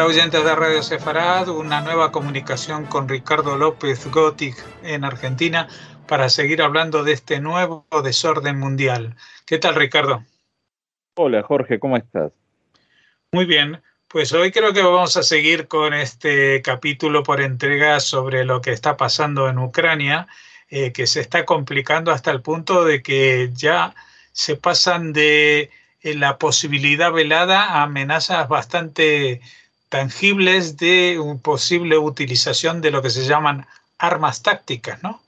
oyentes de Radio Sefarad, una nueva comunicación con Ricardo López Gotig en Argentina para seguir hablando de este nuevo desorden mundial. ¿Qué tal, Ricardo? Hola, Jorge, ¿cómo estás? Muy bien, pues hoy creo que vamos a seguir con este capítulo por entrega sobre lo que está pasando en Ucrania, que se está complicando hasta el punto de que ya se pasan de la posibilidad velada a amenazas bastante tangibles de una posible utilización de lo que se llaman armas tácticas, ¿no?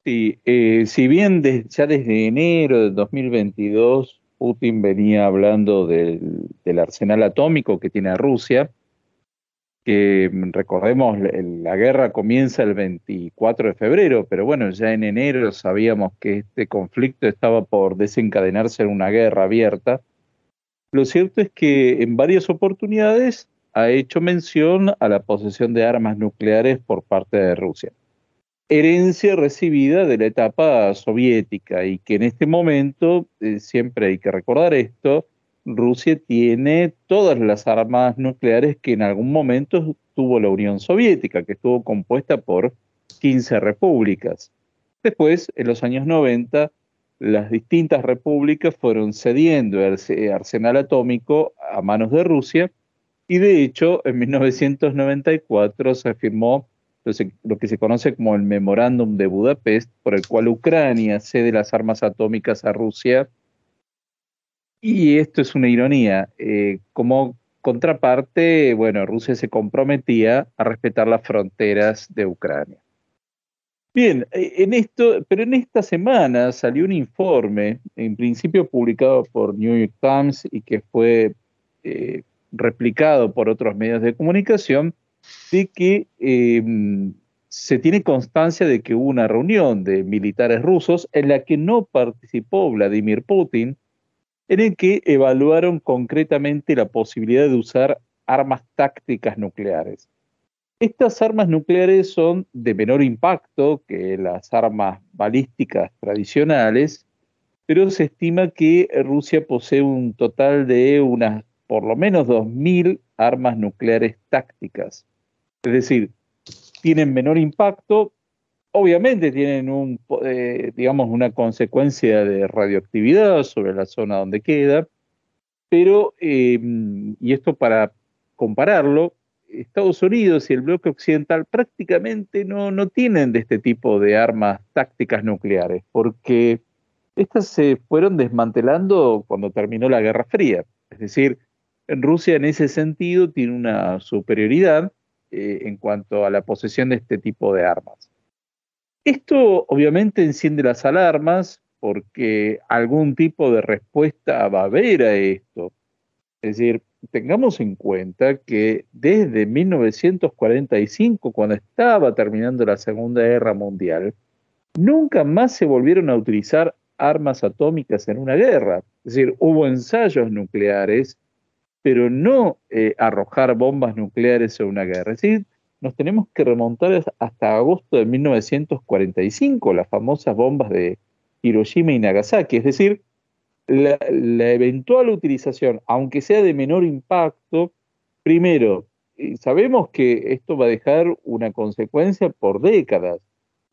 Sí, si bien ya desde enero de 2022 Putin venía hablando del arsenal atómico que tiene Rusia, que recordemos, la guerra comienza el 24 de febrero, pero bueno, ya en enero sabíamos que este conflicto estaba por desencadenarse en una guerra abierta. Lo cierto es que en varias oportunidades ha hecho mención a la posesión de armas nucleares por parte de Rusia, herencia recibida de la etapa soviética, y que en este momento, siempre hay que recordar esto, Rusia tiene todas las armas nucleares que en algún momento tuvo la Unión Soviética, que estuvo compuesta por 15 repúblicas. Después, en los años 90, las distintas repúblicas fueron cediendo el arsenal atómico a manos de Rusia, y de hecho, en 1994 se firmó lo que se conoce como el Memorándum de Budapest, por el cual Ucrania cede las armas atómicas a Rusia. Y esto es una ironía. Como contraparte, bueno, Rusia se comprometía a respetar las fronteras de Ucrania. Bien, pero en esta semana salió un informe, en principio publicado por New York Times y que fue replicado por otros medios de comunicación, de que se tiene constancia de que hubo una reunión de militares rusos en la que no participó Vladimir Putin, en el que evaluaron concretamente la posibilidad de usar armas tácticas nucleares. Estas armas nucleares son de menor impacto que las armas balísticas tradicionales, pero se estima que Rusia posee un total de unas por lo menos 2.000 armas nucleares tácticas. Es decir, tienen menor impacto, obviamente tienen digamos, una consecuencia de radioactividad sobre la zona donde queda, pero, y esto para compararlo, Estados Unidos y el bloque occidental prácticamente no tienen de este tipo de armas tácticas nucleares, porque estas se fueron desmantelando cuando terminó la Guerra Fría. Es decir, en Rusia en ese sentido tiene una superioridad en cuanto a la posesión de este tipo de armas. Esto obviamente enciende las alarmas porque algún tipo de respuesta va a haber a esto. Es decir, tengamos en cuenta que desde 1945, cuando estaba terminando la Segunda Guerra Mundial, nunca más se volvieron a utilizar armas atómicas en una guerra. Es decir, hubo ensayos nucleares, pero no arrojar bombas nucleares en una guerra. Es decir, nos tenemos que remontar hasta agosto de 1945, las famosas bombas de Hiroshima y Nagasaki. Es decir, la eventual utilización, aunque sea de menor impacto, primero, sabemos que esto va a dejar una consecuencia por décadas.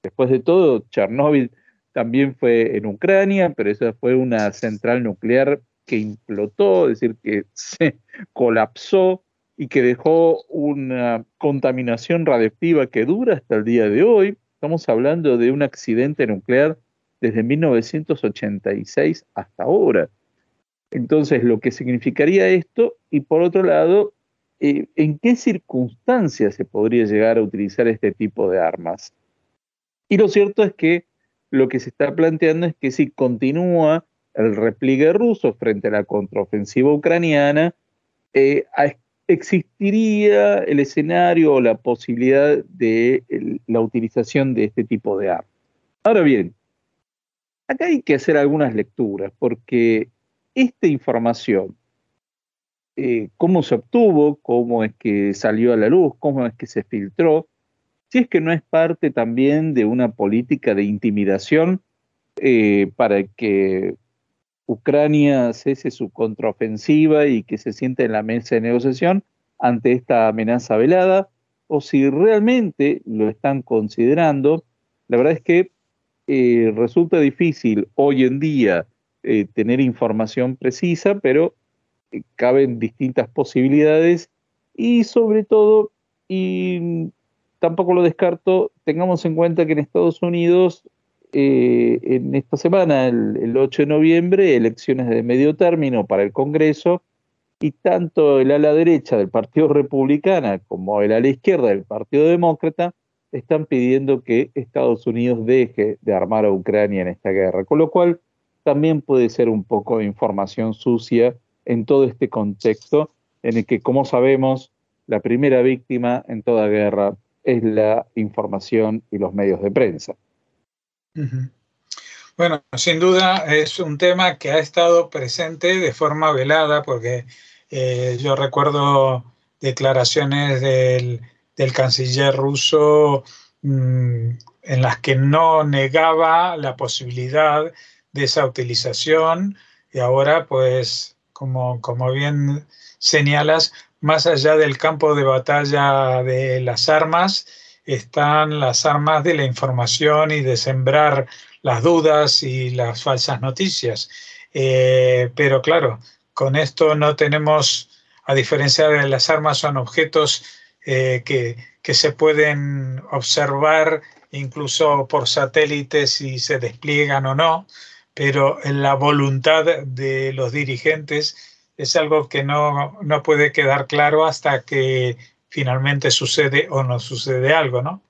Después de todo, Chernóbil también fue en Ucrania, pero esa fue una central nuclear que implotó, es decir, que se colapsó y que dejó una contaminación radiactiva que dura hasta el día de hoy. Estamos hablando de un accidente nuclear desde 1986 hasta ahora. Entonces, lo que significaría esto, y por otro lado, ¿en qué circunstancias se podría llegar a utilizar este tipo de armas? Y lo cierto es que lo que se está planteando es que si continúa el repliegue ruso frente a la contraofensiva ucraniana, existiría el escenario o la posibilidad de la utilización de este tipo de armas. Ahora bien, acá hay que hacer algunas lecturas, porque esta información, cómo se obtuvo, cómo es que salió a la luz, cómo es que se filtró, si es que no es parte también de una política de intimidación para que Ucrania cese su contraofensiva y que se siente en la mesa de negociación, ante esta amenaza velada, o si realmente lo están considerando. La verdad es que resulta difícil hoy en día tener información precisa, pero caben distintas posibilidades y sobre todo, y tampoco lo descarto, tengamos en cuenta que en Estados Unidos en esta semana, el 8 de noviembre, elecciones de medio término para el Congreso, y tanto el ala derecha del Partido Republicano como el ala izquierda del Partido Demócrata están pidiendo que Estados Unidos deje de armar a Ucrania en esta guerra, con lo cual también puede ser un poco de información sucia en todo este contexto en el que, como sabemos, la primera víctima en toda guerra es la información y los medios de prensa. Uh-huh. Bueno, sin duda es un tema que ha estado presente de forma velada, porque yo recuerdo declaraciones del canciller ruso en las que no negaba la posibilidad de esa utilización, y ahora, pues, como bien señalas, más allá del campo de batalla de las armas, están las armas de la información y de sembrar las dudas y las falsas noticias. Pero claro, con esto no tenemos, a diferencia de las armas, son objetos que se pueden observar incluso por satélite si se despliegan o no, pero en la voluntad de los dirigentes es algo que no puede quedar claro hasta que finalmente sucede o no sucede algo, ¿no?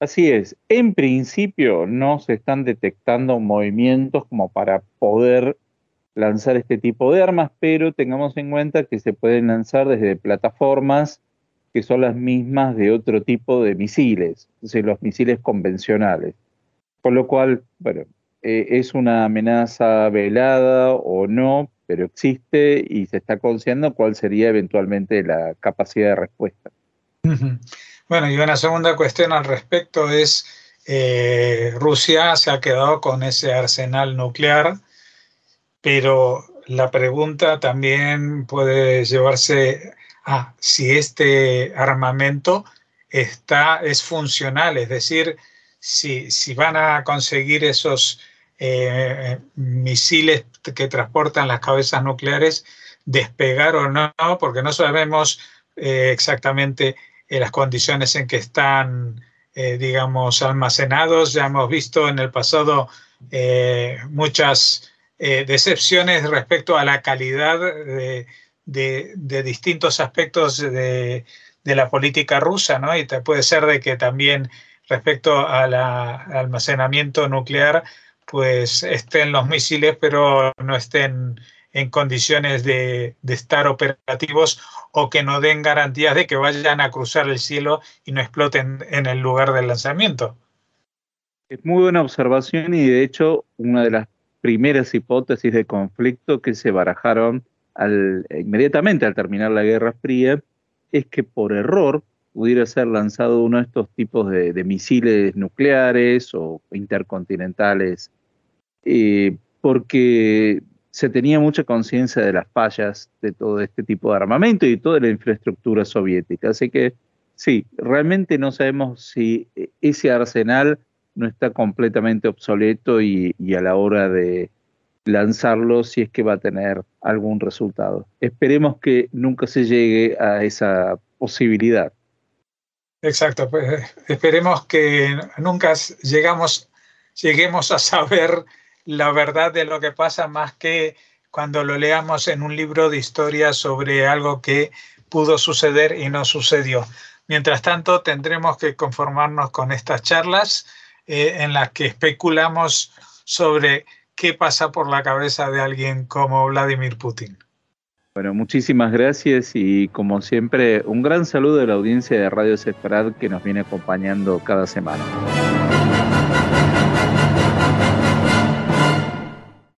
Así es. En principio no se están detectando movimientos como para poder lanzar este tipo de armas, pero tengamos en cuenta que se pueden lanzar desde plataformas que son las mismas de otro tipo de misiles, es decir, los misiles convencionales. Con lo cual, bueno, es una amenaza velada o no, pero existe y se está considerando cuál sería eventualmente la capacidad de respuesta. Uh-huh. Bueno, y una segunda cuestión al respecto es, Rusia se ha quedado con ese arsenal nuclear, pero la pregunta también puede llevarse a si este armamento es funcional, es decir, si van a conseguir esos misiles que transportan las cabezas nucleares despegar o no, porque no sabemos exactamente las condiciones en que están, digamos, almacenados. Ya hemos visto en el pasado muchas decepciones respecto a la calidad de distintos aspectos de la política rusa, ¿no? Y puede ser de que también respecto al almacenamiento nuclear, pues estén los misiles, pero no estén en condiciones de estar operativos, o que no den garantías de que vayan a cruzar el cielo y no exploten en el lugar del lanzamiento. Es muy buena observación y de hecho una de las primeras hipótesis de conflicto que se barajaron inmediatamente al terminar la Guerra Fría es que por error pudiera ser lanzado uno de estos tipos de misiles nucleares o intercontinentales, porque se tenía mucha conciencia de las fallas de todo este tipo de armamento y toda la infraestructura soviética. Así que sí, realmente no sabemos si ese arsenal no está completamente obsoleto y a la hora de lanzarlo, si es que va a tener algún resultado. Esperemos que nunca se llegue a esa posibilidad. Exacto, pues esperemos que nunca lleguemos a saber la verdad de lo que pasa, más que cuando lo leamos en un libro de historia sobre algo que pudo suceder y no sucedió. Mientras tanto, tendremos que conformarnos con estas charlas en las que especulamos sobre qué pasa por la cabeza de alguien como Vladimir Putin. Bueno, muchísimas gracias y como siempre, un gran saludo a la audiencia de Radio Sefarad que nos viene acompañando cada semana.